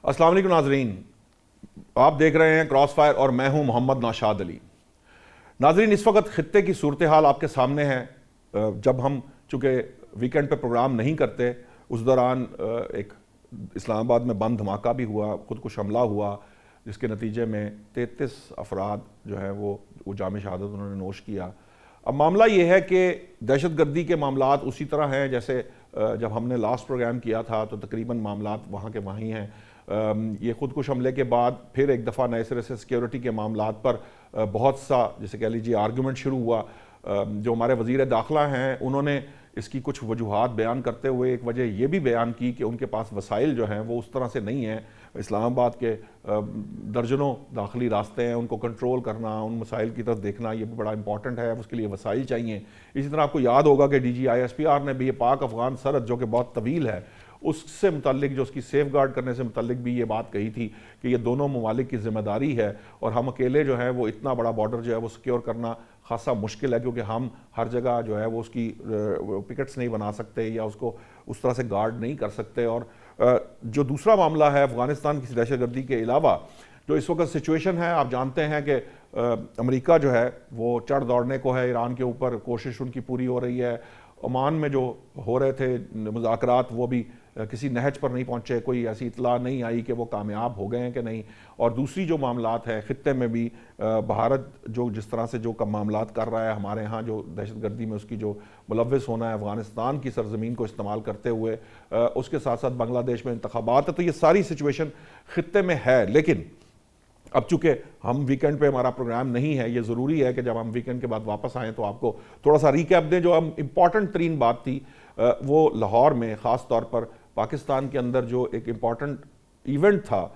السلام علیکم ناظرین، آپ دیکھ رہے ہیں کراس فائر اور میں ہوں محمد نوشاد علی۔ ناظرین، اس وقت خطے کی صورتحال آپ کے سامنے ہے۔ جب ہم چونکہ ویکنڈ پہ پروگرام نہیں کرتے، اس دوران ایک اسلام آباد میں بم دھماکہ بھی ہوا، خودکش حملہ ہوا، جس کے نتیجے میں 33 افراد جو ہیں وہ جام شہادت انہوں نے نوش کیا۔ اب معاملہ یہ ہے کہ دہشت گردی کے معاملات اسی طرح ہیں جیسے جب ہم نے لاسٹ پروگرام کیا تھا تو تقریباً معاملات وہاں کے وہیں ہیں۔ یہ خودکش حملے کے بعد پھر ایک دفعہ نئے سرے سے سیکیورٹی کے معاملات پر بہت سا جیسے کہہ لیجیے آرگومنٹ شروع ہوا۔ جو ہمارے وزیر داخلہ ہیں انہوں نے اس کی کچھ وجوہات بیان کرتے ہوئے ایک وجہ یہ بھی بیان کی کہ ان کے پاس وسائل جو ہیں وہ اس طرح سے نہیں ہیں۔ اسلام آباد کے درجنوں داخلی راستے ہیں، ان کو کنٹرول کرنا، ان مسائل کی طرف دیکھنا یہ بھی بڑا امپورٹنٹ ہے، اس کے لیے وسائل چاہیے۔ اسی طرح آپ کو یاد ہوگا کہ DGISPR نے بھی یہ پاک افغان سرحد جو کہ بہت طویل ہے اس سے متعلق، جو اس کی سیف گارڈ کرنے سے متعلق بھی یہ بات کہی تھی کہ یہ دونوں ممالک کی ذمہ داری ہے، اور ہم اکیلے جو ہے وہ اتنا بڑا بارڈر جو ہے وہ سیکیور کرنا خاصا مشکل ہے، کیونکہ ہم ہر جگہ جو ہے وہ اس کی پکٹس نہیں بنا سکتے یا اس کو اس طرح سے گارڈ نہیں کر سکتے۔ اور جو دوسرا معاملہ ہے افغانستان کی دہشت گردی کے علاوہ جو اس وقت سچویشن ہے، آپ جانتے ہیں کہ امریکہ جو ہے وہ چڑھ دوڑنے کو ہے ایران کے اوپر، کوشش ان کی پوری ہو رہی ہے۔ عمان میں جو ہو رہے تھے مذاکرات وہ بھی کسی نہج پر نہیں پہنچے، کوئی ایسی اطلاع نہیں آئی کہ وہ کامیاب ہو گئے ہیں کہ نہیں۔ اور دوسری جو معاملات ہیں خطے میں بھی بھارت جو جس طرح سے جو معاملات کر رہا ہے ہمارے ہاں، جو دہشت گردی میں اس کی جو ملوث ہونا ہے افغانستان کی سرزمین کو استعمال کرتے ہوئے، اس کے ساتھ ساتھ بنگلہ دیش میں انتخابات ہے، تو یہ ساری سچویشن خطے میں ہے۔ لیکن اب چونکہ ہم ویکنڈ پہ ہمارا پروگرام نہیں ہے، یہ ضروری ہے کہ جب ہم ویکنڈ کے بعد واپس آئیں تو آپ کو تھوڑا سا ریکیپ دیں۔ جو ہم امپورٹنٹ ترین بات تھی وہ لاہور میں خاص طور پر پاکستان کے اندر جو ایک امپورٹنٹ ایونٹ تھا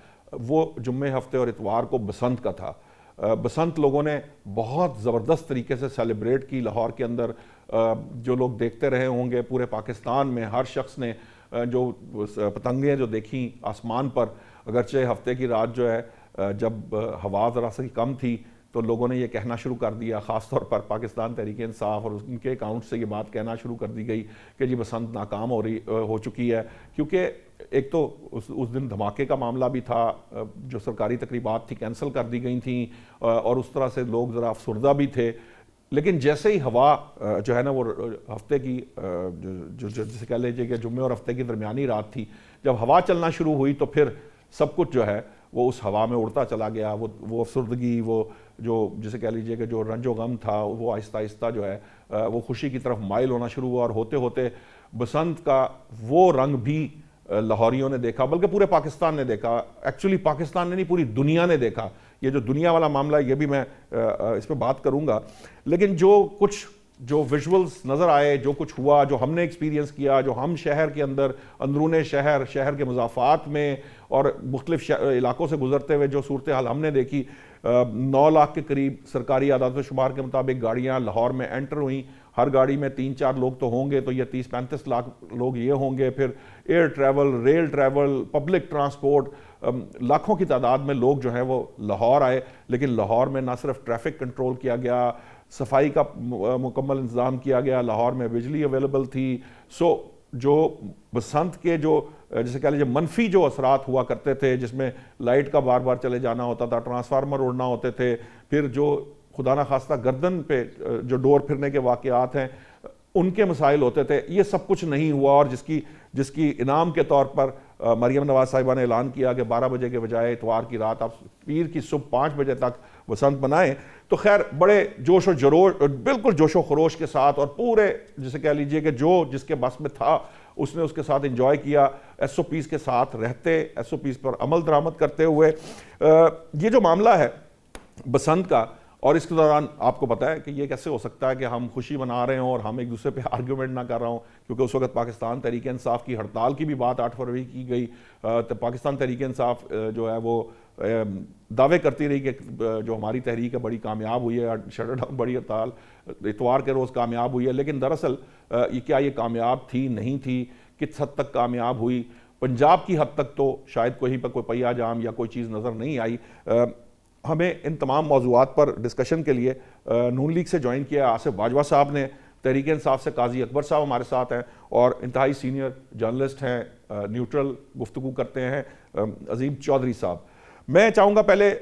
وہ جمعے ہفتے اور اتوار کو بسنت کا تھا۔ بسنت لوگوں نے بہت زبردست طریقے سے سیلیبریٹ کی لاہور کے اندر۔ جو لوگ دیکھتے رہے ہوں گے پورے پاکستان میں ہر شخص نے جو پتنگیں جو دیکھیں آسمان پر، اگرچہ ہفتے کی رات جو ہے جب ہوا ذرا سی کم تھی تو لوگوں نے یہ کہنا شروع کر دیا، خاص طور پر پاکستان تحریک انصاف اور ان کے اکاؤنٹ سے یہ بات کہنا شروع کر دی گئی کہ جی بسنت ناکام ہو چکی ہے، کیونکہ ایک تو اس دن دھماکے کا معاملہ بھی تھا، جو سرکاری تقریبات تھی کینسل کر دی گئی تھیں، اور اس طرح سے لوگ ذرا افسردہ بھی تھے۔ لیکن جیسے ہی ہوا جو ہے نا وہ ہفتے کی جسے کہہ لیجیے کہ جمعے اور ہفتے کی درمیانی رات تھی، جب ہوا چلنا شروع ہوئی تو پھر سب کچھ جو ہے وہ اس ہوا میں اڑتا چلا گیا۔ وہ افسردگی، وہ جو جسے کہہ لیجیے کہ جو رنج و غم تھا وہ آہستہ آہستہ جو ہے وہ خوشی کی طرف مائل ہونا شروع ہوا، اور ہوتے ہوتے بسنت کا وہ رنگ بھی لاہوریوں نے دیکھا، بلکہ پورے پاکستان نے دیکھا۔ ایکچولی پاکستان نے نہیں، پوری دنیا نے دیکھا۔ یہ جو دنیا والا معاملہ یہ بھی میں اس پہ بات کروں گا، لیکن جو ویژولز نظر آئے، جو کچھ ہوا، جو ہم نے ایکسپیرینس کیا، جو ہم شہر کے اندر اندرون شہر کے مضافات میں اور مختلف علاقوں سے گزرتے ہوئے جو صورتحال ہم نے دیکھی، 9 لاکھ کے قریب سرکاری اعداد و شمار کے مطابق گاڑیاں لاہور میں انٹر ہوئیں۔ ہر گاڑی میں 3-4 لوگ تو ہوں گے، تو یہ 30-35 لاکھ لوگ یہ ہوں گے۔ پھر air travel, rail travel, public transport, لاکھوں کی تعداد میں لوگ جو ہیں وہ لاہور آئے۔ لیکن لاہور میں نہ صرف ٹریفک کنٹرول کیا گیا، صفائی کا مکمل انتظام کیا گیا، لاہور میں بجلی اویلیبل تھی۔ جو بسنت کے جو جسے کہہ لیجیے منفی جو اثرات ہوا کرتے تھے، جس میں لائٹ کا بار بار چلے جانا ہوتا تھا، ٹرانسفارمر اڑنا ہوتے تھے، پھر جو خدا نہ خواستہ گردن پہ جو ڈور پھرنے کے واقعات ہیں ان کے مسائل ہوتے تھے، یہ سب کچھ نہیں ہوا۔ اور جس کی انعام کے طور پر مریم نواز صاحبہ نے اعلان کیا کہ 12 بجے کے بجائے اتوار کی رات آپ پیر کی صبح 5 بجے تک بسنت منائیں، تو خیر بڑے جوش و جروش، بالکل جوش و خروش کے ساتھ، اور پورے جسے کہہ لیجئے کہ جو جس کے بس میں تھا اس نے اس کے ساتھ انجوائے کیا، SOPs کے ساتھ رہتے، SOPs پر عمل درآمد کرتے ہوئے۔ یہ جو معاملہ ہے بسنت کا، اور اس کے دوران آپ کو پتہ ہے کہ یہ کیسے ہو سکتا ہے کہ ہم خوشی منا رہے ہوں اور ہم ایک دوسرے پہ آرگیومنٹ نہ کر رہا ہوں، کیونکہ اس وقت پاکستان تحریک انصاف کی ہڑتال کی بھی بات 8 فروری کی گئی۔ تو پاکستان تحریک انصاف جو ہے وہ دعوے کرتی رہی کہ جو ہماری تحریک ہے بڑی کامیاب ہوئی ہے، شٹر ڈاؤن بڑی ہڑتال اتوار کے روز کامیاب ہوئی ہے۔ لیکن دراصل یہ کامیاب تھی نہیں تھی، کس حد تک کامیاب ہوئی؟ پنجاب کی حد تک تو شاید کوئی پہ کوئی پہیہ جام یا کوئی چیز نظر نہیں آئی۔ ہمیں ان تمام موضوعات پر ڈسکشن کے لیے نون لیگ سے جوائن کیا آصف باجوہ صاحب نے۔ تحریک انصاف سے قاضی اکبر صاحب ہمارے ساتھ ہیں اور انتہائی سینئر جرنلسٹ ہیں, نیوٹرل گفتگو کرتے ہیں, عظیم چودھری صاحب. میں چاہوں گا پہلے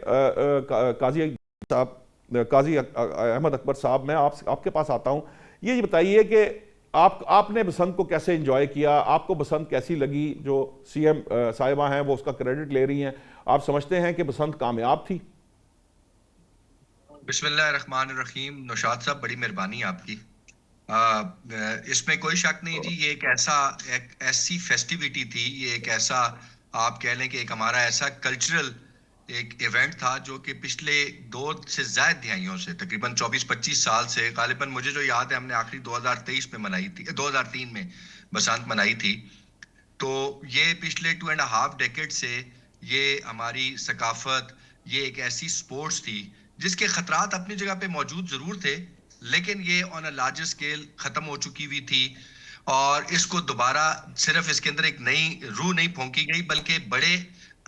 قاضی احمد اکبر صاحب, میں آپ کے پاس آتا ہوں. یہ بتائیے کہ آپ نے بسنت کو کیسے انجوائے کیا, آپ کو بسنت کیسی لگی؟ جو سی ایم صاحبہ ہیں وہ اس کا کریڈٹ لے رہی ہیں, آپ سمجھتے ہیں کہ بسنت کامیاب تھی؟ بسم اللہ الرحمن الرحیم. نوشاد صاحب بڑی مہربانی آپ کی. اس میں کوئی شک نہیں جی, یہ ایک ایسی فیسٹیوٹی تھی, یہ ایک ایسا آپ کہہ لیں کہ ایک ہمارا ایسا کلچرل ایک ایونٹ تھا جو کہ پچھلے 2 سے زائد دہائیوں سے تقریباً 24-25 سال سے, غالباً مجھے جو یاد ہے ہم نے آخری 2023 میں منائی تھی, 2003 میں بسنت منائی تھی. تو یہ پچھلے 2.5 ڈیکیڈ سے یہ ہماری ثقافت, یہ ایک ایسی سپورٹس تھی جس کے خطرات اپنی جگہ پہ موجود ضرور تھے, لیکن یہ آن اے لارجر اسکیل ختم ہو چکی ہوئی تھی. اور اس کو دوبارہ صرف اس کے اندر ایک نئی روح نہیں پھونکی گئی, بلکہ بڑے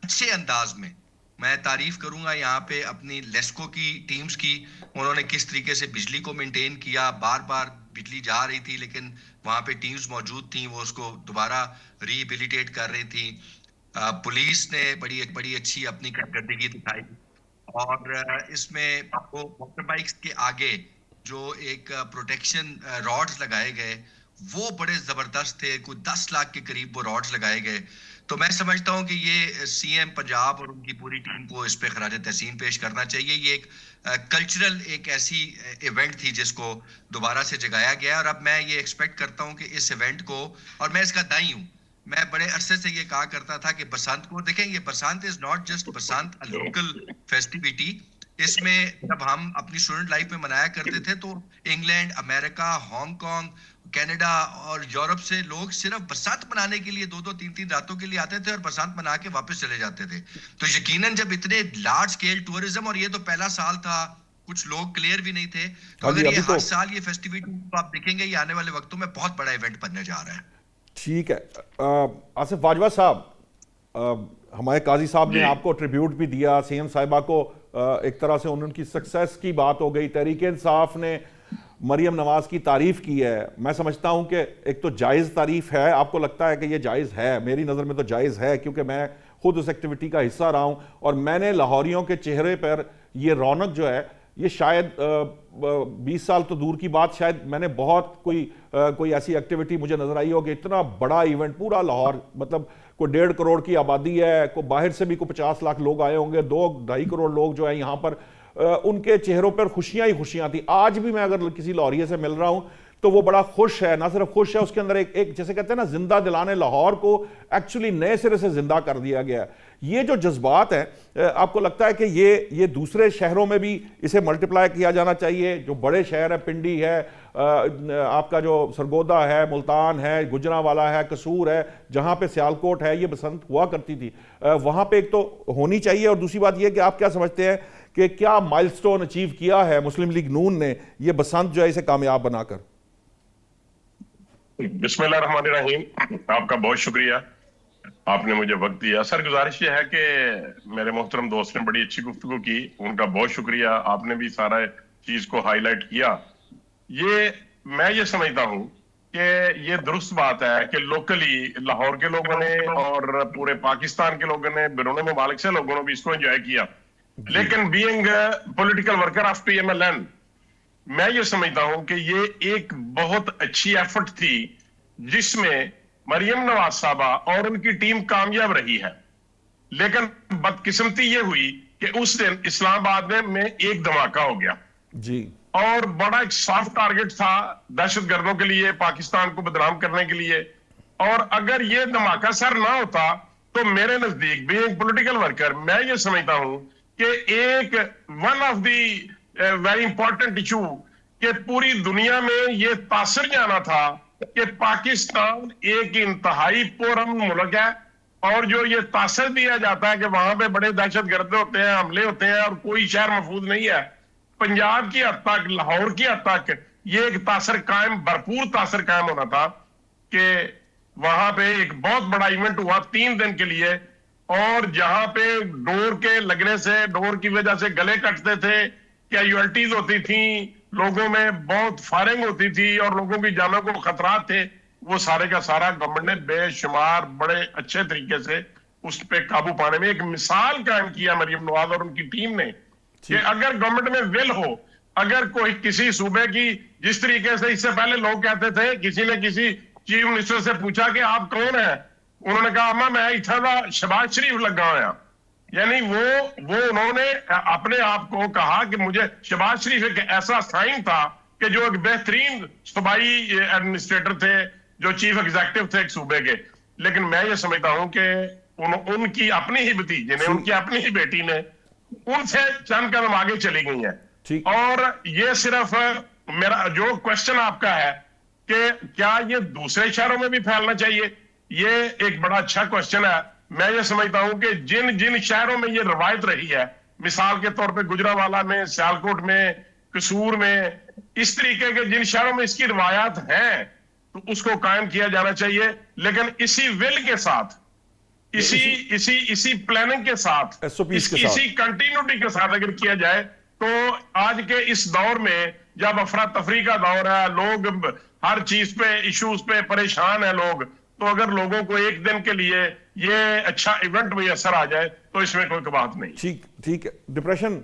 اچھے انداز میں تعریف کروں گا یہاں پہ اپنی لیسکو کی ٹیمز کی. انہوں نے کس طریقے سے بجلی کو مینٹین کیا, بار بار بجلی جا رہی تھی لیکن وہاں پہ ٹیمز موجود تھیں, وہ اس کو دوبارہ ریہیبلیٹیٹ کر رہی تھی. پولیس نے بڑی اچھی اپنی کارکردگی دکھائی. اور اس میں وہ موٹر بائکس کے آگے جو ایک پروٹیکشن راڈز لگائے گئے وہ بڑے زبردست تھے, کوئی 10 لاکھ کے قریب وہ راڈز لگائے گئے. تو میں سمجھتا ہوں کہ یہ سی ایم پنجاب اور ان کی پوری ٹیم کو اس پہ خراج تحسین پیش کرنا چاہیے. یہ ایک کلچرل ایک ایسی ایونٹ تھی جس کو دوبارہ سے جگایا گیا, اور اب میں یہ ایکسپیکٹ کرتا ہوں کہ اس ایونٹ کو, اور میں اس کا دائی ہوں, میں بڑے عرصے سے یہ کہا کرتا تھا کہ بسنت کو دیکھیں, یہ Basant is not just Basant a local festivity. اس میں جب ہم اپنی اسٹوڈنٹ لائف میں منایا کرتے تھے تو انگلینڈ, امریکہ, ہانگ کانگ, کینیڈا اور یورپ سے لوگ صرف بسنت منانے کے لیے 2-3 راتوں کے لیے آتے تھے اور بسنت منا کے واپس چلے جاتے تھے. تو یقیناً جب اتنے لارج اسکیل ٹورزم, اور یہ تو پہلا سال تھا, کچھ لوگ کلیئر بھی نہیں تھے, تو اگر یہ ہر سال یہ فیسٹیوٹی آپ دیکھیں گے یہ آنے والے وقتوں میں بہت بڑا ایونٹ بننے جا رہا ہے. ٹھیک ہے. آصف باجوہ صاحب, ہمارے قاضی صاحب نے آپ کو ٹریبیوٹ بھی دیا, سی ایم صاحبہ کو ایک طرح سے ان کی سکسیس کی بات ہو گئی, تحریک انصاف نے مریم نواز کی تعریف کی ہے. میں سمجھتا ہوں کہ ایک تو جائز تعریف ہے, آپ کو لگتا ہے کہ یہ جائز ہے؟ میری نظر میں تو جائز ہے, کیونکہ میں خود اس ایکٹیویٹی کا حصہ رہا ہوں اور میں نے لاہوریوں کے چہرے پر یہ رونق جو ہے, یہ شاید 20 سال تو دور کی بات, شاید میں نے بہت کوئی ایسی ایکٹیویٹی مجھے نظر آئی ہو کہ اتنا بڑا ایونٹ, پورا لاہور, مطلب کوئی 1.5 کروڑ کی آبادی ہے, کوئی باہر سے بھی کوئی 50 لاکھ لوگ آئے ہوں گے, 2-2.5 کروڑ لوگ جو ہیں یہاں پر, ان کے چہروں پر خوشیاں ہی خوشیاں تھیں. آج بھی میں اگر کسی لاہوریے سے مل رہا ہوں تو وہ بڑا خوش ہے, نہ صرف خوش ہے, اس کے اندر ایک جیسے کہتے ہیں نا زندہ دلانے لاہور کو ایکچولی نئے سرے سے زندہ کر دیا گیا ہے. یہ جو جذبات ہیں, آپ کو لگتا ہے کہ یہ دوسرے شہروں میں بھی اسے ملٹیپلائی کیا جانا چاہیے؟ جو بڑے شہر ہیں, پنڈی ہے, آپ کا جو سرگودا ہے, ملتان ہے, گجرانوالہ ہے, قصور ہے, جہاں پہ سیالکوٹ ہے, یہ بسنت ہوا کرتی تھی, وہاں پہ ایک تو ہونی چاہیے. اور دوسری بات یہ کہ آپ کیا سمجھتے ہیں کہ کیا مائل سٹون اچیو کیا ہے مسلم لیگ نون نے یہ بسنت جو ہے اسے کامیاب بنا کر؟ بسم اللہ الرحمن الرحیم. آپ کا بہت شکریہ, آپ نے مجھے وقت دیا. سر گزارش یہ ہے کہ میرے محترم دوست نے بڑی اچھی گفتگو کی, ان کا بہت شکریہ. آپ نے بھی سارا چیز کو ہائی لائٹ کیا. میں یہ سمجھتا ہوں کہ یہ درست بات ہے کہ لوکلی لاہور کے لوگوں نے اور پورے پاکستان کے لوگوں نے, بیرون ممالک سے لوگوں نے بھی اس کو انجوائے کیا. لیکن being political worker of P M L N, میں یہ سمجھتا ہوں کہ یہ ایک بہت اچھی ایفرٹ تھی جس میں مریم نواز صاحبہ اور ان کی ٹیم کامیاب رہی ہے. لیکن بدقسمتی یہ ہوئی کہ اس دن اسلام آباد میں ایک دھماکہ ہو گیا جی, اور بڑا ایک سافٹ ٹارگٹ تھا دہشت گردوں کے لیے, پاکستان کو بدنام کرنے کے لیے. اور اگر یہ دھماکہ سر نہ ہوتا تو میرے نزدیک بھی ایک پولیٹیکل ورکر, میں یہ سمجھتا ہوں کہ ایک one of the very important issue کہ پوری دنیا میں یہ تاثر جانا تھا کہ پاکستان ایک انتہائی پرامن ملک ہے, اور جو یہ تاثر دیا جاتا ہے کہ وہاں پہ بڑے دہشت گرد ہوتے ہیں, حملے ہوتے ہیں اور کوئی شہر محفوظ نہیں ہے, پنجاب کی حد تک, لاہور کی حد تک یہ ایک تاثر قائم, بھرپور تاثر قائم ہونا تھا کہ وہاں پہ ایک بہت بڑا ایونٹ ہوا 3 دن کے لیے, اور جہاں پہ ڈور کے لگنے سے, ڈور کی وجہ سے گلے کٹتے تھے, کیجوالٹیز ہوتی تھیں, لوگوں میں بہت فائرنگ ہوتی تھی اور لوگوں کی جانوں کو خطرات تھے، وہ سارے کا سارا گورنمنٹ نے بے شمار بڑے اچھے طریقے سے اس پہ قابو پانے میں ایک مثال قائم کیا مریم نواز اور ان کی ٹیم نے کہ اگر گورنمنٹ میں ول ہو، اگر کوئی کسی صوبے کی، جس طریقے سے اس سے پہلے لوگ کہتے تھے، کسی نے کسی چیف منسٹر سے پوچھا کہ آپ کون ہیں، انہوں نے کہا اما میں اتنا دا شہباز شریف لگا ہوا، یعنی وہ انہوں نے اپنے آپ کو کہا کہ مجھے شہباز شریف ایک ایسا سائن تھا کہ جو ایک بہترین صوبائی ایڈمنسٹریٹر تھے، جو چیف ایگزیکٹو تھے ایک صوبے کے. لیکن میں یہ سمجھتا ہوں کہ ان کی اپنی ہی بھتیجے نے، ان کی اپنی ہی بیٹی نے ان سے چند قدم آگے چلی گئی ہیں. اور یہ صرف میرا جو کوشچن آپ کا ہے کہ کیا یہ دوسرے شہروں میں بھی پھیلنا چاہیے، یہ ایک بڑا اچھا کوشچن ہے. میں یہ سمجھتا ہوں کہ جن شہروں میں یہ روایت رہی ہے، مثال کے طور پہ گجرانوالہ میں، سیالکوٹ میں، قصور میں، اس طریقے کے جن شہروں میں اس کی روایات ہیں تو اس کو قائم کیا جانا چاہیے، لیکن اسی ول کے ساتھ، اسی پلاننگ کے ساتھ، اسی کنٹینیوٹی کے ساتھ اگر کیا جائے تو آج کے اس دور میں جب افراتفری کا دور ہے، لوگ ہر چیز پہ ایشوز پہ پریشان ہیں لوگ، تو اگر لوگوں کو ایک دن کے لیے یہ اچھا ایونٹ میسر آ جائے تو اس میں کوئی بات نہیں. ٹھیک ہے. ڈپریشن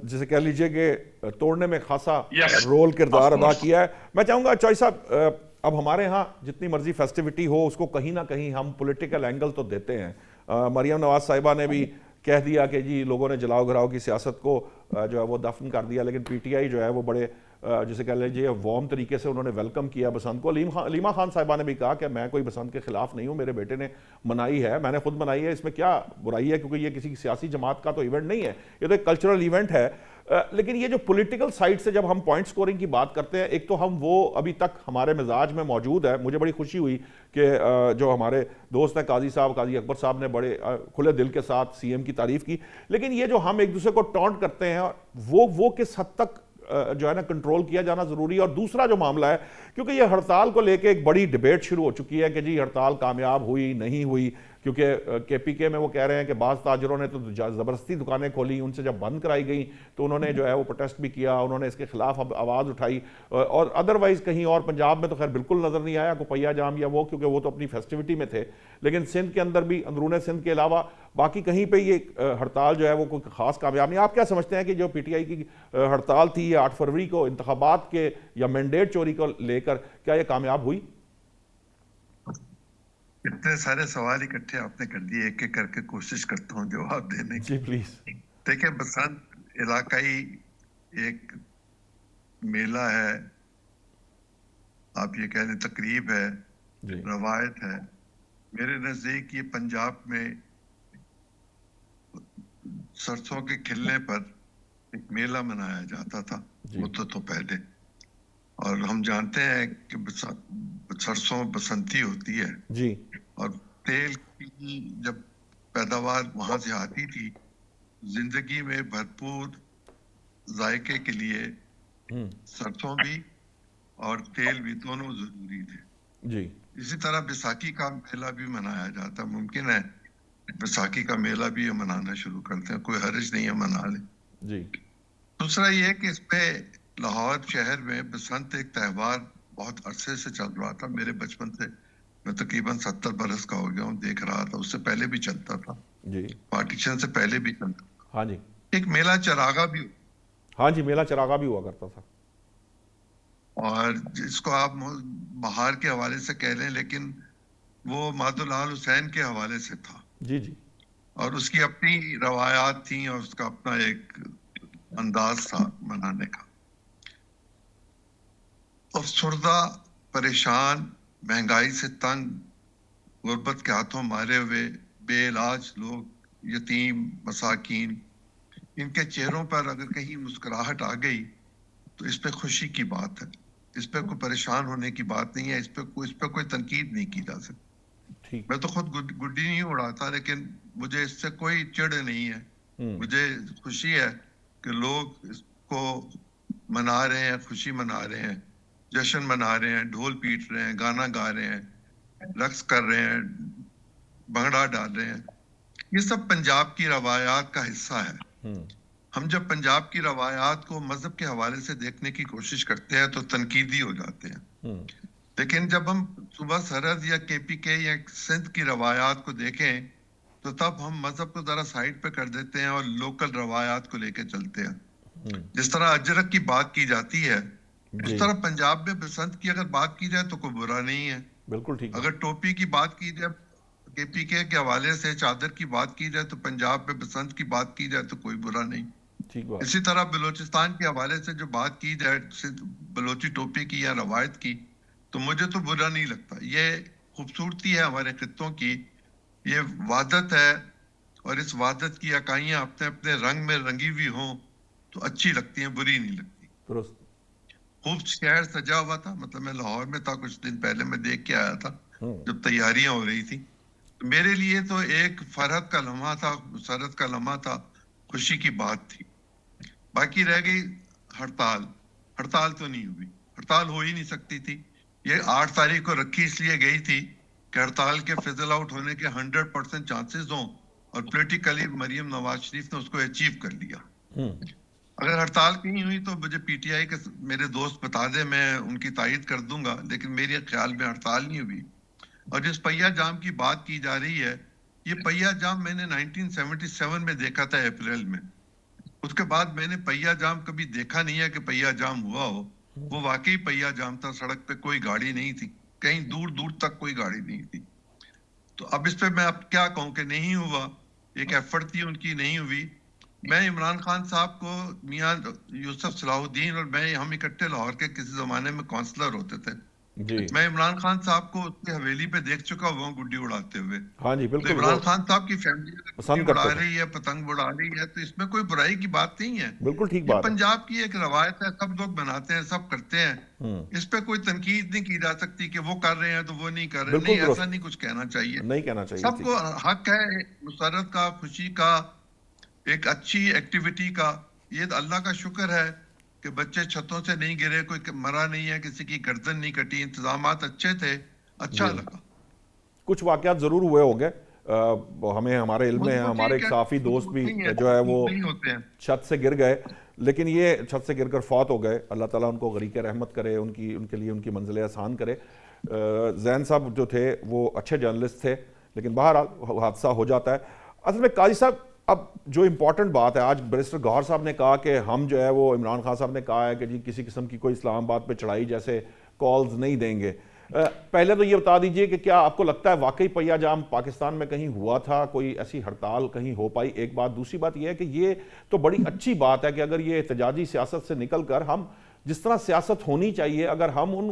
جسے کہہ لیجئے کہ توڑنے میں خاصا رول کردار ادا کیا ہے. میں چاہوں گا چوئی صاحب، اب ہمارے ہاں جتنی مرضی فیسٹیوٹی ہو اس کو کہیں نہ کہیں ہم پولیٹیکل اینگل تو دیتے ہیں. مریم نواز صاحبہ نے بھی کہہ دیا کہ جی لوگوں نے جلاؤ گھراؤ کی سیاست کو جو ہے وہ دفن کر دیا، لیکن پی ٹی آئی جو ہے وہ بڑے جسے کہہ لیجیے وارم طریقے سے انہوں نے ویلکم کیا بسنت کو. علیمہ خان صاحبہ نے بھی کہا کہ میں کوئی بسنت کے خلاف نہیں ہوں، میرے بیٹے نے منائی ہے، میں نے خود منائی ہے، اس میں کیا برائی ہے، کیونکہ یہ کسی سیاسی جماعت کا تو ایونٹ نہیں ہے، یہ تو ایک کلچرل ایونٹ ہے. لیکن یہ جو پولیٹیکل سائڈ سے جب ہم پوائنٹ سکورنگ کی بات کرتے ہیں، ایک تو ہم وہ ابھی تک ہمارے مزاج میں موجود ہے. مجھے بڑی خوشی ہوئی کہ جو ہمارے دوست ہیں قاضی اکبر صاحب نے بڑے کھلے دل کے ساتھ سی ایم کی تعریف کی. لیکن یہ جو ہم ایک دوسرے کو ٹونٹ کرتے ہیں وہ کس حد تک جو ہے نا کنٹرول کیا جانا ضروری ہے. اور دوسرا جو معاملہ ہے، کیونکہ یہ ہڑتال کو لے کے ایک بڑی ڈیبیٹ شروع ہو چکی ہے کہ جی ہڑتال کامیاب ہوئی نہیں ہوئی، کیونکہ کے پی کے میں وہ کہہ رہے ہیں کہ بعض تاجروں نے تو زبردستی دکانیں کھولی، ان سے جب بند کرائی گئیں تو انہوں نے جو ہے وہ پروٹیسٹ بھی کیا، انہوں نے اس کے خلاف آواز اٹھائی. اور ادروائز کہیں اور پنجاب میں تو خیر بالکل نظر نہیں آیا کوپیا جام یا وہ، کیونکہ وہ تو اپنی فیسٹیوٹی میں تھے. لیکن سندھ کے اندر بھی، اندرون سندھ کے علاوہ باقی کہیں پہ یہ ہڑتال جو ہے وہ کوئی خاص کامیاب نہیں. آپ کیا سمجھتے ہیں کہ جو پی ٹی آئی کی ہڑتال تھی یہ 8 فروری کو انتخابات کے یا مینڈیٹ چوری کو لے کر، کیا یہ کامیاب ہوئی؟ اتنے سارے سوال اکٹھے آپ نے کر دیے، ایک ایک کر کے کوشش کرتا ہوں جواب دینے کی. جی پلیز. دیکھیں، بسنت علاقائی ایک میلہ ہے، آپ یہ کہہ لیں تقریب ہے، روایت ہے. میرے نزدیک یہ پنجاب میں سرسوں کے کھلنے پر ایک میلہ منایا جاتا تھا مدتوں پہلے، اور ہم جانتے ہیں کہ سرسوں بسنتی ہوتی ہے جی، اور تیل کی جب پیداوار وہاں سے آتی تھی، زندگی میں بھرپور ذائقے کے لیے سرسوں بھی اور تیل بھی دونوں ضروری تھے. جی. اسی طرح بیساکھی کا میلہ بھی منایا جاتا. ممکن ہے بیساکھی کا میلہ بھی ہم منانا شروع کرتے ہیں، کوئی حرج نہیں ہے، منا لیں. جی. دوسرا یہ کہ اس پہ لاہور شہر میں بسنت ایک تہوار بہت عرصے سے چل رہا تھا. میرے بچپن سے، میں تقریباً 70 برس کا ہو گیا ہوں، دیکھ رہا تھا. اس سے پہلے بھی چلتا تھا، جی، پارٹیشن سے پہلے بھی چلتا تھا. ہاں جی. ایک میلہ چراغا بھی، ہاں جی، میلہ چراغا بھی ہوا کرتا تھا، اور جس کو آپ بہار کے حوالے سے کہہ لیں، لیکن وہ مادھولال حسین کے حوالے سے تھا. جی جی. اور اس کی اپنی روایات تھیں اور اس کا اپنا ایک انداز تھا منانے کا. افسردہ، پریشان، مہنگائی سے تنگ، غربت کے ہاتھوں مارے ہوئے بے علاج لوگ، یتیم، مساکین، ان کے چہروں پر اگر کہیں مسکراہٹ آ گئی تو اس پہ خوشی کی بات ہے، اس پہ کوئی پریشان ہونے کی بات نہیں ہے، اس پہ کوئی تنقید نہیں کی جا سکتی. میں تو خود گڈی نہیں اڑاتا، لیکن مجھے اس سے کوئی چڑ نہیں ہے. مجھے خوشی ہے کہ لوگ اس کو منا رہے ہیں، خوشی منا رہے ہیں، جشن منا رہے ہیں، ڈھول پیٹ رہے ہیں، گانا گا رہے ہیں، رقص کر رہے ہیں، بھنگڑا ڈال رہے ہیں. یہ سب پنجاب کی روایات کا حصہ ہے. ہم جب پنجاب کی روایات کو مذہب کے حوالے سے دیکھنے کی کوشش کرتے ہیں تو تنقیدی ہو جاتے ہیں، لیکن جب ہم صوبہ سرحد یا کے پی کے یا سندھ کی روایات کو دیکھیں تو تب ہم مذہب کو ذرا سائڈ پہ کر دیتے ہیں اور لوکل روایات کو لے کے چلتے ہیں. جس طرح اجرک کی بات کی جاتی ہے اس طرح پنجاب میں بسنت کی اگر بات کی جائے تو کوئی برا نہیں ہے. بالکل ٹھیک. اگر ٹوپی کی بات کی جائے کے پی کے حوالے سے، چادر کی بات کی جائے تو پنجاب میں بسنت کی بات کی جائے تو کوئی برا نہیں. اسی طرح بلوچستان کے حوالے سے جو بات کی جائے بلوچی ٹوپی کی یا روایت کی تو مجھے تو برا نہیں لگتا. یہ خوبصورتی ہے ہمارے خطوں کی، یہ وحدت ہے، اور اس وحدت کی اکائیاں اپنے اپنے رنگ میں رنگی ہوئی ہوں تو اچھی لگتی ہیں، بری نہیں لگتی. خوب شہر سجا ہوا تھا، مطلب میں لاہور میں تھا کچھ دن پہلے، میں دیکھ کے آیا تھا جب تیاریاں ہو رہی تھی. میرے لیے تو ایک فرحت کا لمحہ تھا، مسرت کا لمحہ تھا، خوشی کی بات تھی. باقی رہ گئی ہڑتال. ہڑتال تو نہیں ہوئی، ہڑتال ہو ہی نہیں سکتی تھی. یہ 8 تاریخ کو رکھی اس لیے گئی تھی کہ ہڑتال کے فضل آؤٹ ہونے کے 100% چانسز ہوں، اور پولیٹیکلی مریم نواز شریف نے اس کو اچیو کر لیا. اگر ہڑتال نہیں ہوئی تو مجھے پی ٹی آئی کے میرے دوست بتا دیں، میں ان کی تائید کر دوں گا، لیکن میرے خیال میں ہڑتال نہیں ہوئی. اور جس پہیا جام کی بات کی جا رہی ہے، یہ پہیا جام میں نے 1977 میں دیکھا تھا اپریل میں. اس کے بعد میں نے پہیا جام کبھی دیکھا نہیں ہے کہ پہیا جام ہوا ہو. وہ واقعی پہیا جام تھا، سڑک پہ کوئی گاڑی نہیں تھی، کہیں دور دور تک کوئی گاڑی نہیں تھی. تو اب اس پہ میں اب کیا کہوں کہ نہیں ہوا، ایک ایفرٹ تھی ان کی، نہیں ہوئی. میں عمران خان صاحب کو، میاں یوسف صلاح الدین اور میں، ہم اکٹھے لاہور کے کسی زمانے میں کونسلر ہوتے تھے. میں عمران خان صاحب کو اس کی حویلی پہ دیکھ چکا ہوا ہوں گڈی اڑاتے ہوئے. تو عمران خان صاحب کی فیملی گڈی اڑا رہی ہے، پتنگ اڑا رہی ہے، تو اس میں کوئی برائی کی بات نہیں ہے. بالکل ٹھیک یہ بات. پنجاب کی ایک روایت ہے، سب لوگ بناتے ہیں، سب کرتے ہیں. اس پہ کوئی تنقید نہیں کی جا سکتی کہ وہ کر رہے ہیں تو وہ نہیں کر رہے. نہیں، ایسا نہیں کچھ کہنا چاہیے. نہیں کہنا چاہیے. سب کو حق ہے مسرت کا، خوشی کا، ایک اچھی ایکٹیویٹی کا. یہ اللہ کا شکر ہے کہ بچے چھتوں سے نہیں گرے، کوئی مرا نہیں ہے، کسی کی گردن نہیں کٹی، انتظامات اچھے تھے، اچھا لگا. کچھ واقعات ضرور ہوئے ہوں گے، ہمیں ہمارے علم میں ہیں. ہمارے ایک صحافی دوست بھی جو ہے وہ چھت سے گر گئے، لیکن یہ چھت سے گر کر فوت ہو گئے. اللہ تعالیٰ ان کو غریق رحمت کرے، ان کے لیے ان کی منزل آسان کرے. زین صاحب جو تھے وہ اچھے جرنلسٹ تھے، لیکن بہرحال حادثہ ہو جاتا ہے. اصل میں قاضی صاحب، اب جو امپورٹنٹ بات ہے، آج بیرسٹر گوہر صاحب نے کہا کہ ہم جو ہے وہ، عمران خان صاحب نے کہا ہے کہ جی کسی قسم کی کوئی اسلام آباد پہ چڑھائی جیسے کالز نہیں دیں گے. پہلے تو یہ بتا دیجئے کہ کیا آپ کو لگتا ہے واقعی پہیا جام پاکستان میں کہیں ہوا تھا، کوئی ایسی ہڑتال کہیں ہو پائی؟ ایک بات. دوسری بات یہ ہے کہ یہ تو بڑی اچھی بات ہے کہ اگر یہ احتجاجی سیاست سے نکل کر ہم جس طرح سیاست ہونی چاہیے، اگر ہم ان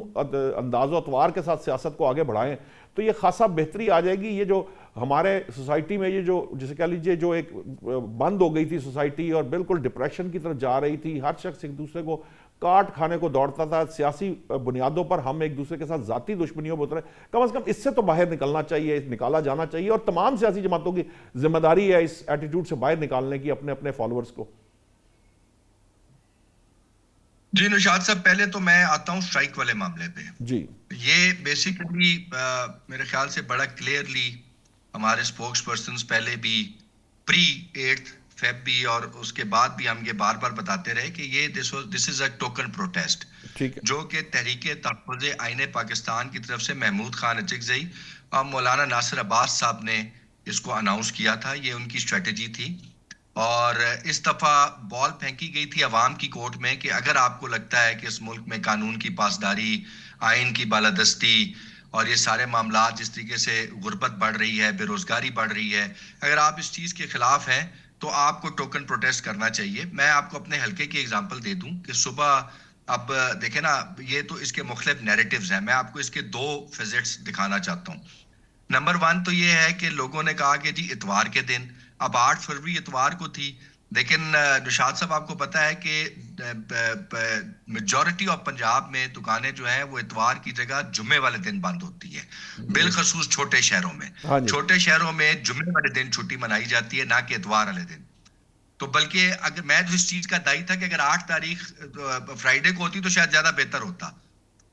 انداز و اطوار کے ساتھ سیاست کو آگے بڑھائیں تو یہ خاصا بہتری آ جائے گی. یہ جو ہمارے سوسائٹی میں یہ جو جسے کہہ لیجئے جو ایک بند ہو گئی تھی سوسائٹی اور بالکل ڈپریشن کی طرف جا رہی تھی، ہر شخص ایک دوسرے کو کاٹ کھانے کو دوڑتا تھا، سیاسی بنیادوں پر ہم ایک دوسرے کے ساتھ ذاتی دشمنیوں میں اترے، کم از کم اس سے تو باہر نکلنا چاہیے، نکالا جانا چاہیے. اور تمام سیاسی جماعتوں کی ذمہ داری ہے اس ایٹیٹیوڈ سے باہر نکالنے کی اپنے اپنے فالوورز کو. جی نشاد صاحب، پہلے تو میں آتا ہوں اسٹرائک والے معاملے پہ. جی یہ بیسیکلی میرے خیال سے بڑا کلیئرلی ہمارے اسپوکس پرسنز پہلے بھی پری 8 فیب بھی اور اس کے بعد بھی ہم یہ بار بار بتاتے رہے کہ یہ دس از اے ٹوکن پروٹیسٹ، جو کہ تحریک تحفظ آئین پاکستان کی طرف سے محمود خان اچکزئی اور مولانا ناصر عباس صاحب نے اس کو اناؤنس کیا تھا. یہ ان کی اسٹریٹجی تھی، اور اس دفعہ بال پھینکی گئی تھی عوام کی کورٹ میں کہ اگر آپ کو لگتا ہے کہ اس ملک میں قانون کی پاسداری، آئین کی بالادستی اور یہ سارے معاملات جس طریقے سے غربت بڑھ رہی ہے، بے روزگاری بڑھ رہی ہے، اگر آپ اس چیز کے خلاف ہیں تو آپ کو ٹوکن پروٹیسٹ کرنا چاہیے. میں آپ کو اپنے حلقے کی ایگزامپل دے دوں کہ صبح، اب دیکھیں نا، یہ تو اس کے مختلف نیریٹیوز ہیں، میں آپ کو اس کے 2 فیزٹس دکھانا چاہتا ہوں. نمبر 1 تو یہ ہے کہ لوگوں نے کہا کہ جی اتوار کے دن، اب 8 فروری اتوار کو تھی، لیکن نشاد صاحب آپ کو پتا ہے کہ میجورٹی آف پنجاب میں دکانیں جو ہیں وہ اتوار کی جگہ جمعے والے دن بند ہوتی ہے، بالخصوص چھوٹے شہروں میں. چھوٹے شہروں میں جمعے والے دن چھٹی منائی جاتی ہے، نہ کہ اتوار والے دن. تو بلکہ اگر میں تو اس چیز کا دائی تھا کہ اگر 8 تاریخ فرائیڈے کو ہوتی تو شاید زیادہ بہتر ہوتا.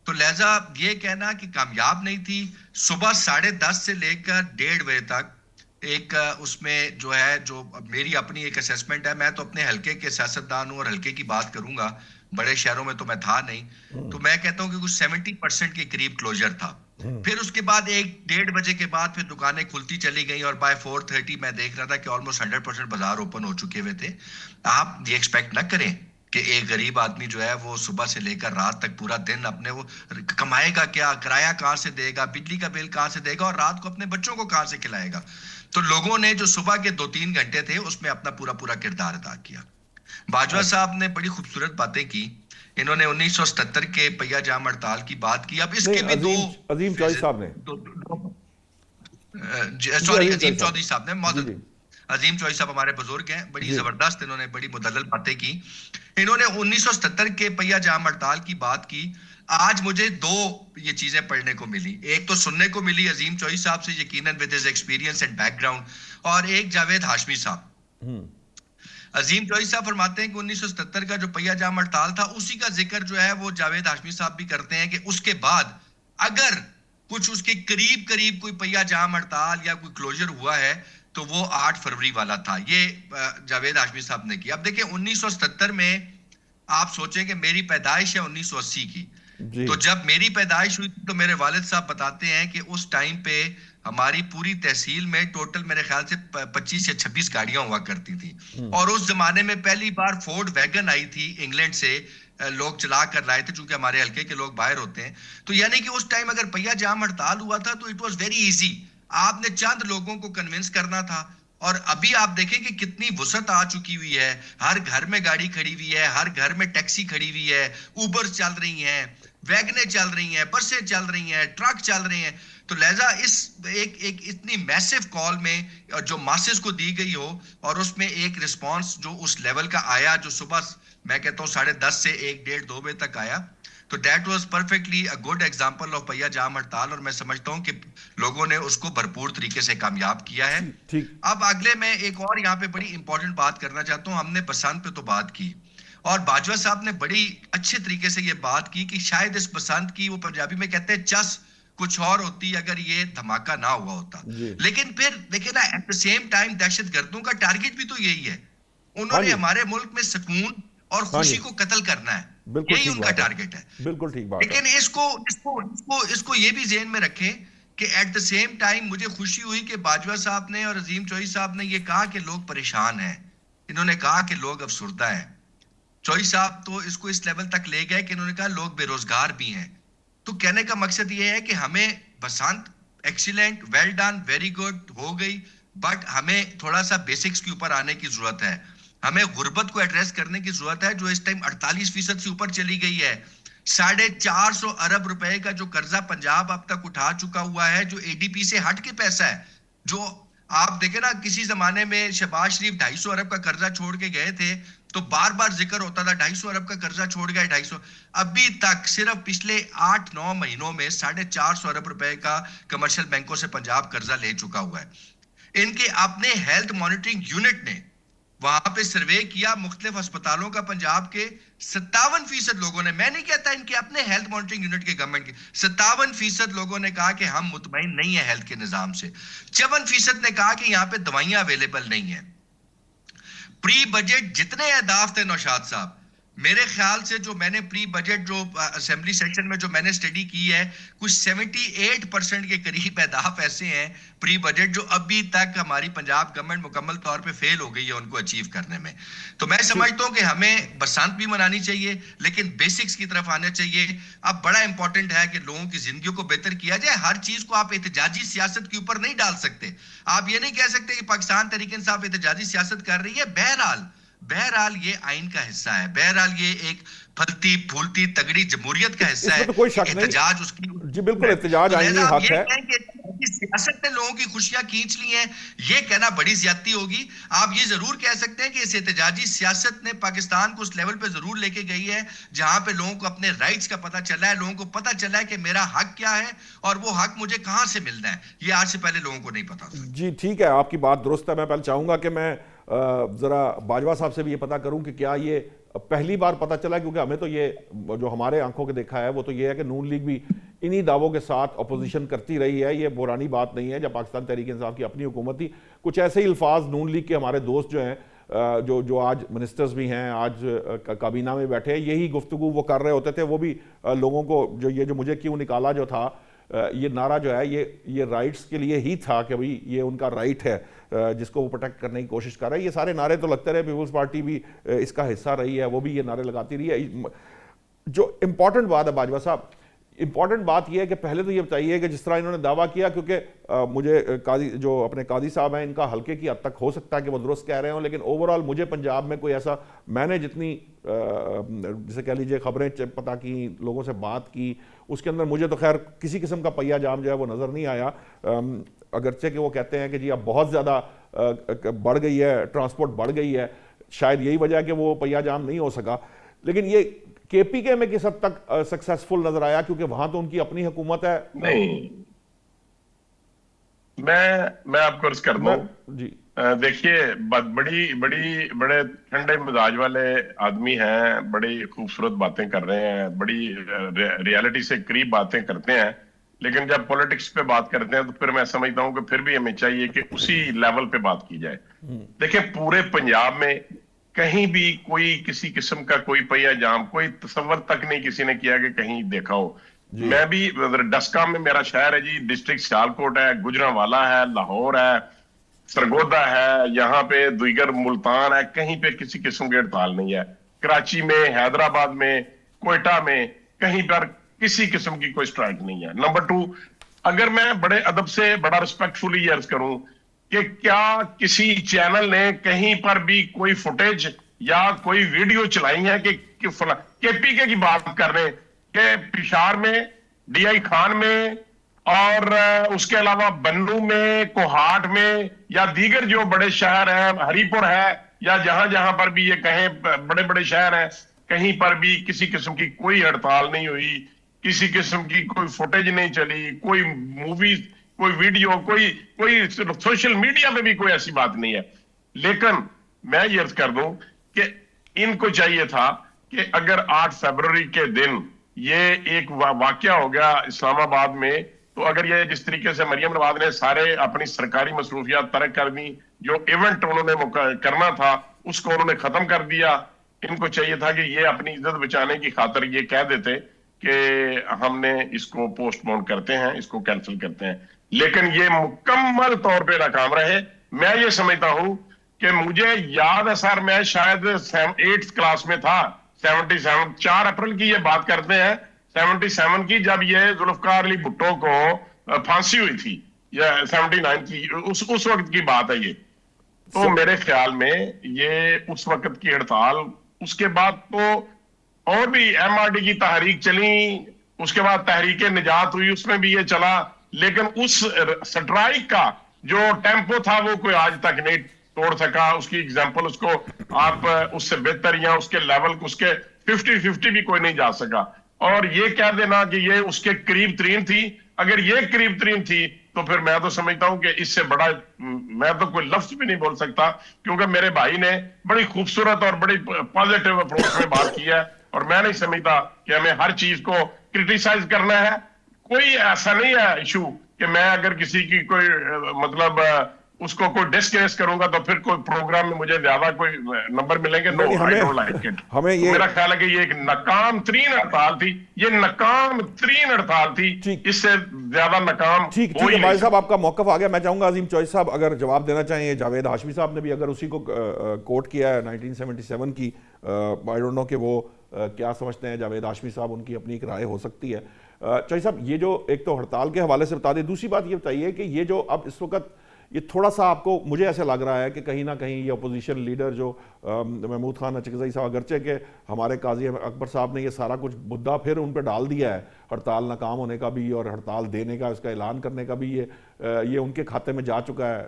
تو لہٰذا یہ کہنا کہ کامیاب نہیں تھی. صبح 10:30 سے لے کر 1:30 بجے تک ایک اس میں جو ہے جو میری اپنی ایک اسیسمنٹ ہے, میں تو اپنے حلقے کے سیاستدان ہوں اور حلقے کی بات کروں گا, بڑے شہروں میں تو میں تھا نہیں, تو میں کہتا ہوں کہ کچھ 70% کے قریب کلوجر تھا. پھر اس کے بعد 1-1:30 بجے کے بعد پھر دکانیں کھلتی چلی گئیں اور بائی 4:30 میں دیکھ رہا تھا کہ آلموسٹ 100% بازار اوپن ہو چکے ہوئے تھے. آپ یہ ایکسپیکٹ نہ کریں کہ ایک غریب آدمی جو ہے وہ صبح سے لے کر رات تک پورا دن اپنے وہ کمائے گا کیا, کرایہ کہاں سے دے گا, بجلی کا بل کہاں سے دے گا, اور رات کو اپنے بچوں کو کہاں سے کھلائے گا. تو لوگوں نے جو صبح کے 2-3 گھنٹے تھے اس میں اپنا پورا کردار ادا کیا. باجوہ صاحب نے بڑی خوبصورت باتیں کی. انہوں نے 1977 کے پہیہ جام ہڑتال کی بات کی. اب اس کے بھی عظیم چوہدری صاحب نے عظیم چودھری صاحب نے عظیم چوہدری صاحب ہمارے بزرگ ہیں, بڑی زبردست انہوں نے بڑی مدلل باتیں کی. انہوں نے 1977 کے پہیہ جام ہڑتال کی بات کی. آج مجھے 2 یہ چیزیں پڑھنے کو ملی. ایک تو سننے کو ملی عظیم چوہدری صاحب سے, یقیناً with his experience and back ground, اور ایک جاوید ہاشمی صاحب. عظیم چوہدری صاحب فرماتے ہیں کہ 1977 کا جو پہیہ جام ہڑتال تھا اسی کا ذکر جو ہے وہ جاوید ہاشمی صاحب بھی کرتے ہیں کہ اس کے بعد اگر کچھ اس کے قریب کوئی پہیہ جام ہڑتال یا کوئی کلوجر ہوا ہے تو وہ 8 فروری والا تھا. یہ جاوید ہاشمی صاحب نے کیا. اب دیکھیں 1977 میں آپ سوچیں کہ میری پیدائش ہے 1980 کی, تو جب میری پیدائش ہوئی تو میرے والد صاحب بتاتے ہیں کہ اس ٹائم پہ ہماری پوری تحصیل میں ٹوٹل میرے خیال سے 25 یا 26 گاڑیاں ہوا کرتی تھی, اور اس زمانے میں پہلی بار فورڈ ویگن آئی تھی انگلینڈ سے, لوگ چلا کر لائے تھے چونکہ ہمارے حلقے کے لوگ باہر ہوتے ہیں. تو یعنی کہ اس ٹائم اگر پہیہ جام ہڑتال ہوا تھا تو اٹ واز ویری ایزی, آپ نے چند لوگوں کو کنونس کرنا تھا. اور ابھی آپ دیکھیں کہ کتنی وسعت آ چکی ہوئی ہے, ہر گھر میں گاڑی کھڑی ہوئی ہے, ہر گھر میں ٹیکسی کھڑی ہوئی ہے, اوبر چل رہی ہیں, ویگنیں چل رہی ہیں, بسیں چل رہی ہیں, ٹرک چل رہے ہیں. تو لہذا اس ایک اتنی میسو کال میں جو ماسز کو دی گئی ہو اور اس میں ایک رسپانس جو اس لیول کا آیا, جو صبح میں کہتا ہوں 10:30 سے 1-1:30-2 بجے تک آیا, تو that was perfectly a good example of پہیہ جام ہڑتال, اور میں سمجھتا ہوں کہ لوگوں نے اس کو بھرپور طریقے سے کامیاب کیا ہے. اب اگلے میں ایک اور یہاں پہ بڑی امپورٹنٹ بات کرنا چاہتا ہوں. ہم نے بسنت پہ تو بات کی اور باجوہ صاحب نے بڑی اچھے طریقے سے یہ بات کی کہ شاید اس بسنت کی, وہ پنجابی میں کہتے ہیں چس کچھ اور ہوتی اگر یہ دھماکہ نہ ہوا ہوتا. لیکن پھر دیکھیں نا, ایٹ دا سیم ٹائم دہشت گردوں کا ٹارگٹ بھی تو یہی ہے. انہوں نے ہمارے ملک میں سکون اور خوشی کو قتل کرنا ہے, یہی ان کا ٹارگٹ ہے. بالکل ٹھیک بات. لیکن اس کو یہ بھی ذہن میں رکھیں کہ ایٹ دا سیم ٹائم مجھے خوشی ہوئی کہ باجوہ صاحب نے اور عظیم چوہدری صاحب نے یہ کہا کہ لوگ پریشان ہیں, انہوں نے کہا کہ لوگ افسردہ ہیں. چوہدری صاحب تو اس کو اس لیول تک لے گئے کہ انہوں نے کہا لوگ بے روزگار بھی ہیں. تو کہنے کا مقصد یہ ہے کہ ہمیں Basant excellent, well done, very good ہو گئی, بٹ ہمیں تھوڑا سا بیسکس کے اوپر آنے کی ضرورت ہے. ہمیں غربت کو ایڈریس کرنے کی ضرورت ہے جو اس ٹائم 48% سے اوپر چلی گئی ہے. 450 ارب روپے کا جو قرضہ پنجاب اب تک اٹھا چکا ہوا ہے, جو ADP سے ہٹ کے پیسہ ہے, جو آپ دیکھیں نا کسی زمانے میں شہباز شریف 250 ارب کا قرضہ چھوڑ کے گئے تھے تو بار بار ذکر ہوتا تھا 250 ارب کا قرضہ چھوڑ گیا 250. ابھی تک صرف پچھلے 8-9 مہینوں میں 450 ارب روپے کا کمرشل بینکوں سے پنجاب قرضہ لے چکا ہوا ہے. ان کے اپنے ہیلتھ مانیٹرنگ یونٹ نے وہاں پہ سروے کیا مختلف ہسپتالوں کا پنجاب کے, 57% لوگوں نے, میں نہیں کہتا ان کے اپنے ہیلتھ مانیٹرنگ یونٹ کے گورنمنٹ کے, 57% لوگوں نے کہا کہ ہم مطمئن نہیں ہیں ہیلتھ کے نظام سے. 54% نے کہا کہ یہاں پہ دوائیاں اویلیبل نہیں ہیں. پری بجٹ جتنے اہداف تھے نوشاد صاحب, میرے خیال سے جو میں نے پری بجٹ جو اسمبلی سیکشن میں جو میں نے اسٹڈی کی ہے, کچھ 78% کے قریب اہداف ایسے ہیں پری بجٹ جو ابھی تک ہماری پنجاب گورنمنٹ مکمل طور پہ فیل ہو گئی ہے ان کو اچیو کرنے میں. تو میں سمجھتا ہوں کہ ہمیں بسنت بھی منانی چاہیے لیکن بیسکس کی طرف آنا چاہیے. اب بڑا امپورٹنٹ ہے کہ لوگوں کی زندگیوں کو بہتر کیا جائے. ہر چیز کو آپ احتجاجی سیاست کے اوپر نہیں ڈال سکتے. آپ یہ نہیں کہہ سکتے کہ پاکستان تحریک انصاف احتجاجی سیاست کر رہی ہے. بہرحال یہ آئین کا حصہ ہے, بہرحال یہ ایک پھلتی پھولتی تگڑی جمہوریت کا حصہ ہے. تو کوئی شک احتجاج اس کی جی بالکل احتجاج آئینی حق ہے. سیاست نے لوگوں کی خوشیاں کھینچ لی ہیں, یہ کہنا بڑی زیادتی ہوگی. آپ یہ ضرور کہہ سکتے ہیں کہ اس احتجاجی سیاست نے پاکستان کو اس لیول پہ ضرور لے کے گئی ہے جہاں پہ لوگوں کو اپنے رائٹس کا پتہ چلا ہے, لوگوں کو پتہ چلا ہے کہ میرا حق کیا ہے اور وہ حق مجھے کہاں سے ملنا ہے. یہ آج سے پہلے لوگوں کو نہیں پتا تھا. جی ٹھیک ہے, آپ کی بات درست ہے. میں پہلے چاہوں گا کہ میں ذرا باجوہ صاحب سے بھی یہ پتہ کروں کہ کیا یہ پہلی بار پتہ چلا, کیونکہ ہمیں تو یہ جو ہمارے آنکھوں کے دیکھا ہے وہ تو یہ ہے کہ نون لیگ بھی انہی دعووں کے ساتھ اپوزیشن کرتی رہی ہے. یہ پرانی بات نہیں ہے. جب پاکستان تحریک انصاف کی اپنی حکومت تھی, کچھ ایسے ہی الفاظ نون لیگ کے ہمارے دوست جو ہیں, جو آج منسٹرز بھی ہیں, آج کابینہ میں بیٹھے ہیں, یہی گفتگو وہ کر رہے ہوتے تھے. وہ بھی لوگوں کو جو مجھے کیوں نکالا جو تھا, یہ نعرہ جو ہے یہ رائٹس کے لیے ہی تھا کہ بھئی یہ ان کا رائٹ ہے جس کو وہ پروٹیکٹ کرنے کی کوشش کر رہے ہیں. یہ سارے نعرے تو لگتے رہے, پیپلز پارٹی بھی اس کا حصہ رہی ہے, وہ بھی یہ نعرے لگاتی رہی ہے. جو امپورٹنٹ بات ہے باجوہ صاحب, امپورٹنٹ بات یہ ہے کہ پہلے تو یہ بتائیے کہ جس طرح انہوں نے دعویٰ کیا, کیونکہ مجھے قاضی جو اپنے قاضی صاحب ہیں ان کا ہلکے کی حد تک ہو سکتا ہے کہ وہ درست کہہ رہے ہوں, لیکن اوورآل مجھے پنجاب میں کوئی ایسا, میں نے جتنی جسے کہہ لیجئے خبریں پتہ کی, لوگوں سے بات کی, اس کے اندر مجھے تو خیر کسی قسم کا پہیہ جام جو ہے وہ نظر نہیں آیا. اگرچہ کہ وہ کہتے ہیں کہ جی اب بہت زیادہ بڑھ گئی ہے, ٹرانسپورٹ بڑھ گئی ہے, شاید یہی وجہ ہے کہ وہ پہیہ جام نہیں ہو سکا. لیکن یہ کے پی کے میں کس حد تک سکسیسفل نظر آیا, کیونکہ وہاں تو ان کی اپنی حکومت ہے؟ نہیں, میں آپ کو عرض کر دوں جی. دیکھیے بڑے ٹھنڈے مزاج والے آدمی ہیں, بڑی خوبصورت باتیں کر رہے ہیں, بڑی ریالٹی سے قریب باتیں کرتے ہیں, لیکن جب پولیٹکس پہ بات کرتے ہیں تو پھر میں سمجھتا ہوں کہ پھر بھی ہمیں چاہیے کہ اسی لیول پہ بات کی جائے. دیکھیں پورے پنجاب میں کہیں بھی کوئی کسی قسم کا کوئی پہیہ جام, کوئی تصور تک نہیں کسی نے کیا کہ کہیں دیکھا ہو. میں بھی ڈسکا میں میرا شہر ہے جی, ڈسٹرکٹ سیالکوٹ ہے, گجرانوالا ہے, لاہور ہے, سرگودا ہے, یہاں پہ دیگر ملتان ہے, کہیں پہ کسی قسم کی ہڑتال نہیں ہے. کراچی میں, حیدرآباد میں, کوئٹہ میں, کہیں پر کسی قسم کی کوئی سٹرائک نہیں ہے. نمبر 2, اگر میں بڑے ادب سے بڑا ریسپیکٹفلی یہ عرض کروں کہ کیا کسی چینل نے کہیں پر بھی کوئی فوٹیج یا کوئی ویڈیو چلائی ہے کہ کے پی کے کی بات کر رہے کہ پشاور میں, ڈی آئی خان میں, اور اس کے علاوہ بنو میں, کوہاٹ میں, یا دیگر جو بڑے شہر ہیں, ہری پور ہے, یا جہاں پر بھی یہ کہیں بڑے بڑے شہر ہیں, کہیں پر بھی کسی قسم کی کوئی ہڑتال نہیں ہوئی, کسی قسم کی کوئی فوٹیج نہیں چلی, کوئی موویز, کوئی ویڈیو, کوئی سوشل میڈیا میں بھی کوئی ایسی بات نہیں ہے. لیکن میں یہ عرض کر دوں کہ ان کو چاہیے تھا کہ اگر 8 فروری کے دن یہ ایک واقعہ ہو گیا اسلام آباد میں, تو اگر یہ جس طریقے سے مریم نواز نے سارے اپنی سرکاری مصروفیات ترک کر دی, جو ایونٹ انہوں نے کرنا تھا اس کو انہوں نے ختم کر دیا. ان کو چاہیے تھا کہ یہ اپنی عزت بچانے کی خاطر یہ کہہ دیتے کہ ہم نے اس کو پوسٹ پون کرتے ہیں, اس کو کینسل کرتے ہیں. لیکن یہ مکمل طور پہ ناکام رہے. میں یہ سمجھتا ہوں کہ مجھے یاد ہے سر, میں شاید 8th کلاس میں تھا, 77 4 اپریل کی یہ بات کرتے ہیں, 77 کی, جب یہ ذوالفقار علی بھٹو کو پھانسی ہوئی تھی, یا 79 کی, اس وقت کی بات ہے یہ. تو میرے خیال میں یہ اس وقت کی ہڑتال, اس کے بعد تو اور بھی ایم آر ڈی کی تحریک چلی, اس کے بعد تحریک نجات ہوئی, اس میں بھی یہ چلا, لیکن اس سٹرائک کا جو ٹیمپو تھا وہ کوئی آج تک نہیں توڑ سکا. اس کی ایگزامپل اس کو آپ اس سے بہتر یا اس کے لیول کو, اس کے 50-50 بھی کوئی نہیں جا سکا. اور یہ کہہ دینا کہ یہ اس کے قریب ترین تھی, اگر یہ قریب ترین تھی تو پھر میں تو سمجھتا ہوں کہ اس سے بڑا میں تو کوئی لفظ بھی نہیں بول سکتا, کیونکہ میرے بھائی نے بڑی خوبصورت اور بڑی پازیٹیو اپروچ میں بات کی ہے, اور میں نہیں سمجھتا کہ ہمیں ہر چیز کو کرٹیسائز کرنا ہے. کوئی ایسا نہیں ہے ایشو کہ میں اگر کسی کی کوئی مطلب اس کو کوئی ڈسکریس کروں گا تو پھر کوئی پروگرام میں مجھے زیادہ کوئی نمبر ملیں گے. نو, آئی ڈونٹ لائک اٹ. میرا خیال ہے کہ یہ ایک ناکام ترین ہڑتال تھی, یہ ناکام ترین ہڑتال تھی, اس سے زیادہ ناکام. ٹھیک ہے بھائی صاحب, آپ کا موقف آ گیا. میں چاہوں گا عظیم چوہدری صاحب اگر جواب دینا چاہیں. جاوید ہاشمی صاحب نے بھی اگر اسی کو کوٹ کیا ہے 1977 کی, آئی ڈونٹ نو کہ وہ کیا سمجھتے ہیں جاوید ہاشمی صاحب, ان کی اپنی ایک رائے ہو سکتی ہے. چوہدری صاحب یہ جو ایک تو ہڑتال کے حوالے سے بتا دیں, دوسری بات یہ بتائیے کہ یہ جو اب اس وقت یہ تھوڑا سا آپ کو, مجھے ایسے لگ رہا ہے کہ کہیں نہ کہیں یہ اپوزیشن لیڈر جو محمود خان اچکزئی صاحب, اگرچہ کہ ہمارے قاضی اکبر صاحب نے یہ سارا کچھ مدعا پھر ان پہ ڈال دیا ہے, ہڑتال ناکام ہونے کا بھی اور ہڑتال دینے کا, اس کا اعلان کرنے کا بھی, یہ ان کے کھاتے میں جا چکا ہے,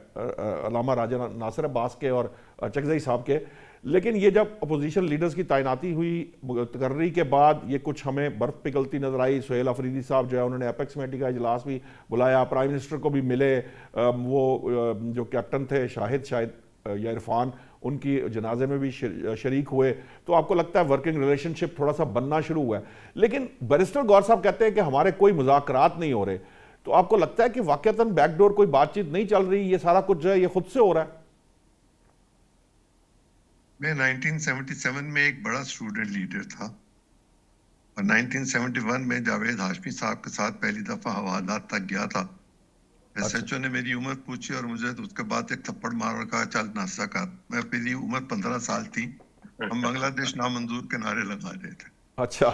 علامہ راجہ ناصر عباس کے اور اچکزئی صاحب کے. لیکن یہ جب اپوزیشن لیڈرز کی تعیناتی ہوئی تقرری کے بعد یہ کچھ ہمیں برف پگھلتی نظر آئی. سہیل افریدی صاحب جو ہے انہوں نے اپیکس کمیٹی کا اجلاس بھی بلایا, پرائم منسٹر کو بھی ملے, وہ جو کیپٹن تھے شاہد یا عرفان ان کی جنازے میں بھی شریک ہوئے, تو آپ کو لگتا ہے ورکنگ ریلیشن شپ تھوڑا سا بننا شروع ہوا ہے. لیکن بیرسٹر گور صاحب کہتے ہیں کہ ہمارے کوئی مذاکرات نہیں ہو رہے, تو آپ کو لگتا ہے کہ واقعتاً بیک ڈور کوئی بات چیت نہیں چل رہی, یہ سارا کچھ جو ہے یہ خود سے ہو رہا ہے؟ میں 1977 میں ایک بڑا اسٹوڈنٹ لیڈر تھا, اور 1971 میں جاوید ہاشمی صاحب کے ساتھ پہلی دفعہ حوالات تک گیا تھا. ایس ایچ او نے میری عمر پوچھی اور مجھے اس کے بعد ایک تھپڑ مار اور کہا چل ناشتہ کر. میری عمر 15 سال تھی, ہم بنگلہ دیش نامنظور کے نعرے لگا رہے تھے. اچھا.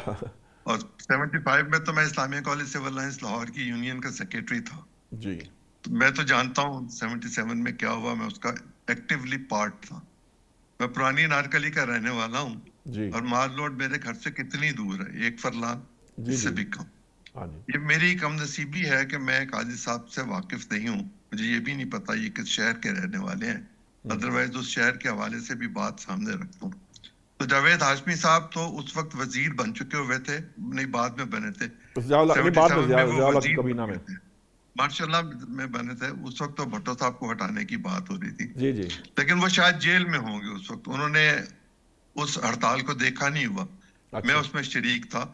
اور 75 میں تو میں اسلامیہ کالج سول لائنس لاہور کی یونین کا سیکریٹری تھا. جی. میں تو جانتا ہوں 77 میں کیا ہوا, میں اس کا ایکٹیولی پارٹ تھا. میں پرانی نارکلی کا رہنے والا ہوں, اور مال روڈ میرے گھر سے کتنی دور ہے, 1 فرلان, اس سے بھی کم. یہ میری کم نصیبی ہے کہ میں قاضی صاحب سے واقف نہیں ہوں, مجھے یہ بھی نہیں پتا یہ کس شہر کے رہنے والے ہیں, ادروائز اس شہر کے حوالے سے بھی بات سامنے رکھتا ہوں. تو جاوید ہاشمی صاحب تو اس وقت وزیر بن چکے ہوئے تھے, نہیں بعد میں بنے تھے, 77 میں وہ وزیر بنے تھے, ماشاء اللہ میں بنے تھے. اس وقت تو بھٹو صاحب کو ہٹانے کی بات ہو رہی تھی, لیکن وہ شاید جیل میں ہوں گے اس وقت. انہوں نے اس ہڑتال کو دیکھا نہیں ہوا, میں اس میں شریک تھا.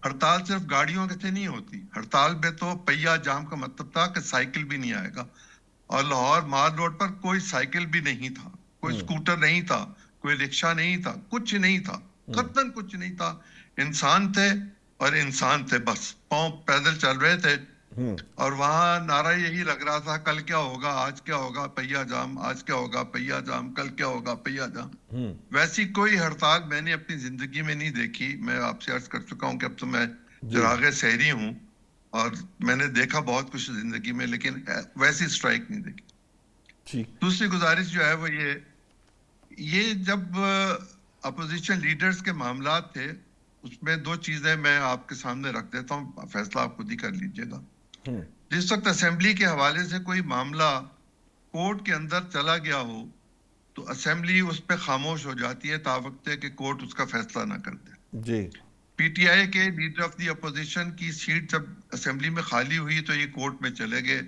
ہڑتال صرف گاڑیوں کے سے نہیں ہوتی, ہڑتال میں تو پہیا جام کا مطلب تھا کہ سائیکل بھی نہیں آئے گا, اور لاہور مال روڈ پر کوئی سائیکل بھی نہیں تھا, کوئی اسکوٹر نہیں تھا, کوئی رکشہ نہیں تھا, کچھ نہیں تھا, قطعاً کچھ نہیں تھا. انسان تھے اور انسان تھے, بس پاؤں پیدل چل رہے تھے, اور وہاں نعرہ یہی لگ رہا تھا, کل کیا ہوگا, آج کیا ہوگا, پہیا جام, آج کیا ہوگا, پہیا جام, کل کیا ہوگا, پہیا جام. ویسی کوئی ہڑتال میں نے اپنی زندگی میں نہیں دیکھی. میں آپ سے عرض کر چکا ہوں کہ اب تو میں چراغ سحری ہوں, اور میں نے دیکھا بہت کچھ زندگی میں, لیکن ویسی اسٹرائک نہیں دیکھی. دوسری گزارش جو ہے وہ یہ جب اپوزیشن لیڈرز کے معاملات تھے, اس میں 2 چیزیں میں آپ کے سامنے رکھ دیتا ہوں, فیصلہ آپ خود ہی کر لیجئے گا. جس وقت اسمبلی کے حوالے سے کوئی معاملہ کورٹ کے اندر چلا گیا ہو, تو اسمبلی اس پہ خاموش ہو جاتی ہے تاوقتے کہ کورٹ اس کا فیصلہ نہ کر دے. جی. پی ٹی آئی کے لیڈر آف دی اپوزیشن کی سیٹ جب اسمبلی میں خالی ہوئی تو یہ کورٹ میں چلے گئے.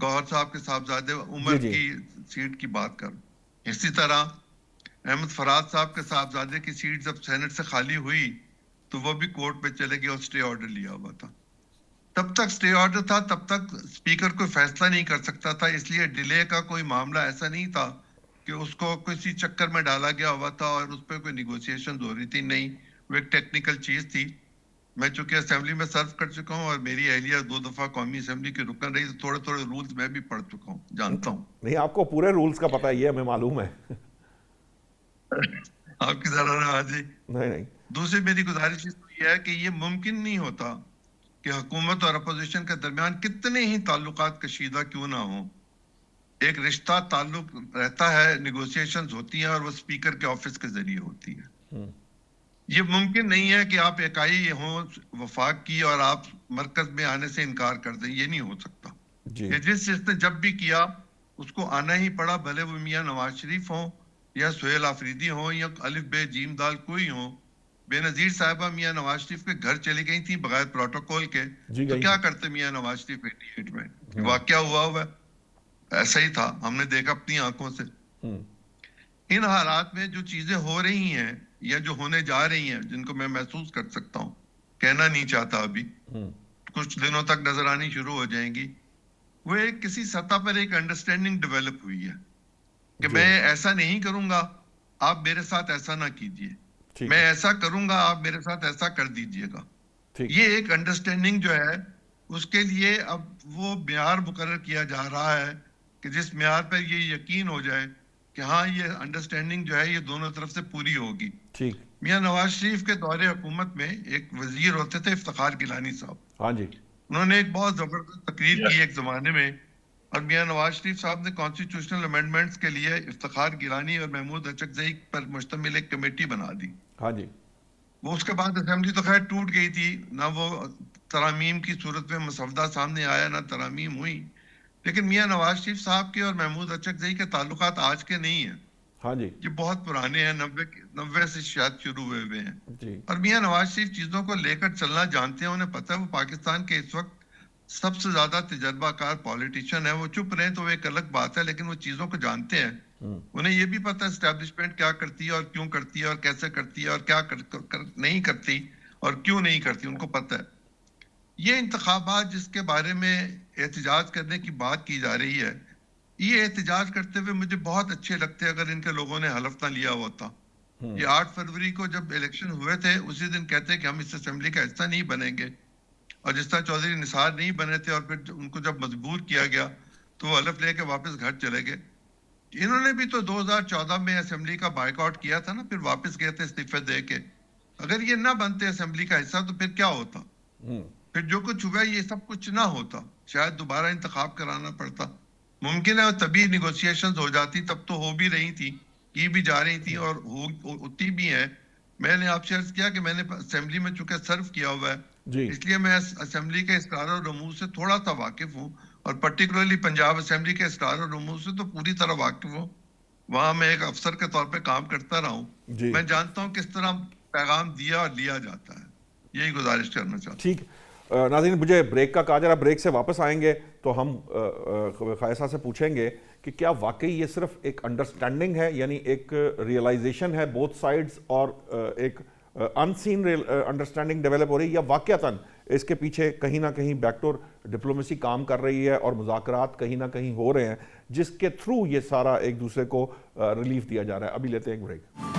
گوہر صاحب کے صاحبزادے عمر کی سیٹ کی بات کر. اسی طرح احمد فراد صاحب کے صاحبزادے کی سیٹ جب سینٹ سے خالی ہوئی تو وہ بھی کورٹ میں چلے گئے, اور سٹے آرڈر لیا ہوا تھا. تب تک سٹے آرڈر تھا, تب تک اسپیکر کوئی فیصلہ نہیں کر سکتا تھا, اس لیے ڈیلے کا کوئی معاملہ ایسا نہیں تھا کہ اس کو کسی چکر میں ڈالا گیا ہوا تھا اور اس پہ کوئی نیگوسیشن ہو رہی تھی. نہیں, وہ ایک ٹیکنیکل چیز تھی. میں چونکہ اسمبلی میں سرو کر چکا ہوں, اور میری اہلیہ 2 دفعہ قومی اسمبلی کی رکن رہی, تو تھوڑے تھوڑے رولز میں بھی پڑھ چکا ہوں, جانتا ہوں. نہیں, آپ کو پورے رولز کا پتہ ہے, یہ ہمیں معلوم ہے. آپ کی ذرا راضی. نہیں. دوسری میری گزارش یہ ہے کہ یہ ممکن نہیں ہوتا کہ حکومت اور اپوزیشن کے درمیان کتنے ہی تعلقات کشیدہ کیوں نہ ہوں, ایک رشتہ تعلق رہتا ہے, نیگوسیشنز ہوتی ہیں, اور وہ اسپیکر کے آفس کے ذریعے ہوتی ہے. یہ ممکن نہیں ہے کہ آپ اکائی ہوں وفاق کی اور آپ مرکز میں آنے سے انکار کر دیں, یہ نہیں ہو سکتا. یہ جس نے جب بھی کیا اس کو آنا ہی پڑا, بھلے وہ میاں نواز شریف ہوں یا سہیل آفریدی ہوں یا الف بے جیم دال کوئی ہوں. بے نظیر صاحبہ میاں نواز شریف کے گھر چلی گئی تھی بغیر پروٹوکول کے, تو کیا کرتے میاں نواز شریف 88 میں؟ واقعہ ہوا ایسا ہی تھا, ہم نے دیکھا اپنی آنکھوں سے. ان حالات میں جو چیزیں ہو رہی ہیں یا جو ہونے جا رہی ہیں, جن کو میں محسوس کر سکتا ہوں, کہنا نہیں چاہتا ابھی, کچھ دنوں تک نظر آنی شروع ہو جائیں گی, وہ ایک کسی سطح پر ایک انڈرسٹینڈنگ ڈیولپ ہوئی ہے کہ میں ایسا نہیں کروں گا, آپ میرے ساتھ ایسا نہ کیجیے, میں ایسا کروں گا, آپ میرے ساتھ ایسا کر دیجیے گا. یہ ایک انڈرسٹینڈنگ جو ہے, اس کے لیے اب وہ معیار مقرر کیا جا رہا ہے کہ جس معیار پر یہ یقین ہو جائے کہ ہاں یہ انڈرسٹینڈنگ جو ہے یہ دونوں طرف سے پوری ہوگی. میاں نواز شریف کے دور حکومت میں ایک وزیر ہوتے تھے افتخار گیلانی صاحب. ہاں جی. انہوں نے ایک بہت زبردست تقریر کی ایک زمانے میں, اور میاں نواز شریف صاحب نے کانسٹیٹیوشنل امینڈمنٹس کے لیے افتخار گیلانی اور محمود اچکزئی پر مشتمل ایک کمیٹی بنا دی. ہاں جی. وہ اس کے بعد اسمبلی تو خیر ٹوٹ گئی تھی, نہ وہ ترامیم کی صورت میں مسودہ سامنے آیا, نہ ترامیم ہوئی. لیکن میاں نواز شریف صاحب کے اور محمود اچکزئی کے تعلقات آج کے نہیں ہیں. ہاں جی. یہ بہت پرانے ہیں, 90 سے شاید شروع ہوئے ہیں. جی. اور میاں نواز شریف چیزوں کو لے کر چلنا جانتے ہیں, انہیں پتہ ہے وہ پاکستان کے اس وقت سب سے زیادہ تجربہ کار پالیٹیشین ہے. وہ چپ رہے تو وہ ایک الگ بات ہے, لیکن وہ چیزوں کو جانتے ہیں. انہیں یہ بھی پتہ ہے اسٹیبلشمنٹ کیا کرتی ہے اور کیوں کرتی ہے اور کیسے کرتی ہے اور کیا نہیں کرتی اور کیوں نہیں کرتی, ان کو پتہ ہے. یہ انتخابات جس کے بارے میں احتجاج کرنے کی بات کی جا رہی ہے, یہ احتجاج کرتے ہوئے مجھے بہت اچھے لگتے اگر ان کے لوگوں نے حلف نہ لیا ہوتا. یہ 8 فروری کو جب الیکشن ہوئے تھے اسی دن کہتے کہ ہم اس اسمبلی کا حصہ نہیں بنیں گے, اور جس طرح چودھری نثار نہیں بنے تھے اور پھر ان کو جب مجبور کیا گیا تو وہ حلف لے کے واپس گھر چلے گئے. انہوں نے بھی تو 2014 میں اسمبلی کا بائیک آؤٹ کیا تھا نا, پھر واپس گئے تھے استعفے دے کے. اگر یہ نہ بنتے اسمبلی کا حصہ تو پھر کیا ہوتا, پھر جو کچھ ہوا یہ سب کچھ نہ ہوتا, شاید دوبارہ انتخاب کرانا پڑتا. ممکن ہے تبھی نیگوسیشنز ہو جاتی, تب تو ہو بھی رہی تھی, کی بھی جا رہی تھی اور ہوتی بھی ہیں. میں نے آپ سے عرض کیا کہ میں نے اسمبلی میں چونکہ سرو کیا ہوا ہے, اس لیے میں اسمبلی کے اسرار و رموز سے تھوڑا سا واقف ہوں, اور پرٹیکولرلی پنجاب اسمبلی کے اسرار و رموز سے تو پوری طرح واقف ہوں. وہاں میں ایک افسر کے طور پہ کام کرتا رہا ہوں, میں جانتا ہوں کس طرح پیغام دیا اور لیا جاتا ہے. یہی گزارش کرنا چاہتا ہوں. ٹھیک. ناظرین, مجھے بریک کا کہا جا رہا, بریک سے واپس آئیں گے تو ہم خائصہ سے پوچھیں گے کہ کیا واقعی یہ صرف ایک انڈرسٹینڈنگ ہے, یعنی ایک ریئلائزیشن ہے بوتھ سائڈز, اور ایک ان سین انڈرسٹینڈنگ ڈیولپ ہو رہی ہے, یا واقعتاً اس کے پیچھے کہیں نہ کہیں بیک ڈور ڈپلومیسی کام کر رہی ہے اور مذاکرات کہیں نہ کہیں ہو رہے ہیں جس کے تھرو یہ سارا ایک دوسرے کو ریلیف دیا جا رہا ہے. ابھی لیتے ہیں ایک بریک.